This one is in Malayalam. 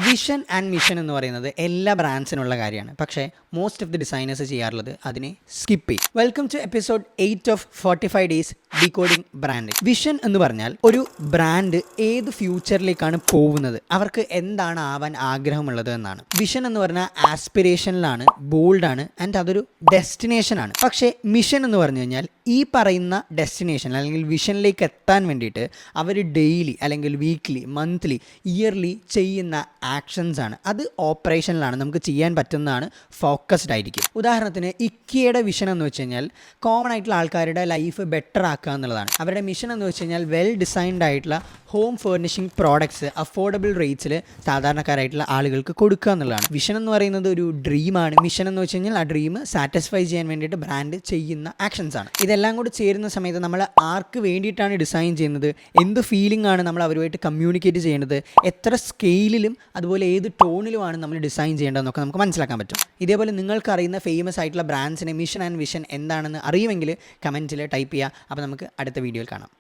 വിഷൻ ആൻഡ് മിഷൻ എന്ന് പറയുന്നത് എല്ലാ ബ്രാൻഡ്സിനുള്ള കാര്യമാണ്. പക്ഷേ മോസ്റ്റ് ഓഫ് ദി ഡിസൈനേഴ്സ് ചെയ്യാറുള്ളത് അതിനെ സ്കിപ്പ് ചെയ്യും. Welcome to episode 8 of 45 days decoding branding. Vision എന്ന് പറഞ്ഞാൽ ഒരു ബ്രാൻഡ് ഏത് ഫ്യൂച്ചറിലേക്കാണ് പോകുന്നത്, അവർക്ക് എന്താണ് ആവാൻ ആഗ്രഹമുള്ളത് എന്നാണ്. വിഷൻ എന്ന് പറഞ്ഞാൽ ആസ്പിറേഷനിലാണ്, ബോൾഡാണ്, ആൻഡ് അതൊരു ഡെസ്റ്റിനേഷനാണ്. പക്ഷേ മിഷൻ എന്ന് പറഞ്ഞു കഴിഞ്ഞാൽ ഈ പറയുന്ന ഡെസ്റ്റിനേഷൻ അല്ലെങ്കിൽ വിഷനിലേക്ക് എത്താൻ വേണ്ടിയിട്ട് അവർ ഡെയിലി അല്ലെങ്കിൽ വീക്ക്ലി, മന്ത്ലി, ഇയർലി ചെയ്യുന്ന ആക്ഷൻസ് ആണ്. അത് ഓപ്പറേഷനിലാണ്, നമുക്ക് ചെയ്യാൻ പറ്റുന്നതാണ്, ഫോക്കസ്ഡ് ആയിരിക്കും. ഉദാഹരണത്തിന് ഇക്കിയുടെ വിഷൻ എന്ന് വെച്ച് കഴിഞ്ഞാൽ കോമൺ ആയിട്ടുള്ള ആൾക്കാരുടെ ലൈഫ് ബെറ്റർ ആക്കുക എന്നുള്ളതാണ്. അവരുടെ മിഷൻ എന്ന് വെച്ച് കഴിഞ്ഞാൽ വെൽ ഡിസൈൻഡ് ആയിട്ടുള്ള ഹോം ഫേർണിഷിംഗ് പ്രോഡക്ട്സ് അഫോർഡബിൾ റേറ്റ്സിൽ സാധാരണക്കാരായിട്ടുള്ള ആളുകൾക്ക് കൊടുക്കുക എന്നുള്ളതാണ്. വിഷൻ എന്ന് പറയുന്നത് ഒരു ഡ്രീമാണ്. മിഷൻ എന്ന് വെച്ച് കഴിഞ്ഞാൽ ആ ഡ്രീം സാറ്റിസ്ഫൈ ചെയ്യാൻ വേണ്ടിയിട്ട് ബ്രാൻഡ് ചെയ്യുന്ന ആക്ഷൻസ് ആണ്. ഇതെല്ലാം കൂടി ചേരുന്ന സമയത്ത് നമ്മൾ ആർക്ക് വേണ്ടിയിട്ടാണ് ഡിസൈൻ ചെയ്യുന്നത്, എന്ത് ഫീലിംഗ് ആണ് നമ്മൾ അവരുമായിട്ട് കമ്മ്യൂണിക്കേറ്റ് ചെയ്യുന്നത്, എത്ര സ്കെയിലിലും അതുപോലെ ഏത് ടോണിലുമാണ് നമ്മൾ ഡിസൈൻ ചെയ്യേണ്ടതെന്നൊക്കെ നമുക്ക് മനസ്സിലാക്കാൻ പറ്റും. ഇതേപോലെ നിങ്ങൾക്ക് അറിയുന്ന ഫേമസ് ആയിട്ടുള്ള ബ്രാൻഡ്സിന് മിഷൻ ആൻഡ് വിഷൻ എന്താണെന്ന് അറിയുമെങ്കിൽ കമൻറ്റിൽ ടൈപ്പ് ചെയ്യുക. അപ്പോൾ നമുക്ക് അടുത്ത വീഡിയോയിൽ കാണാം.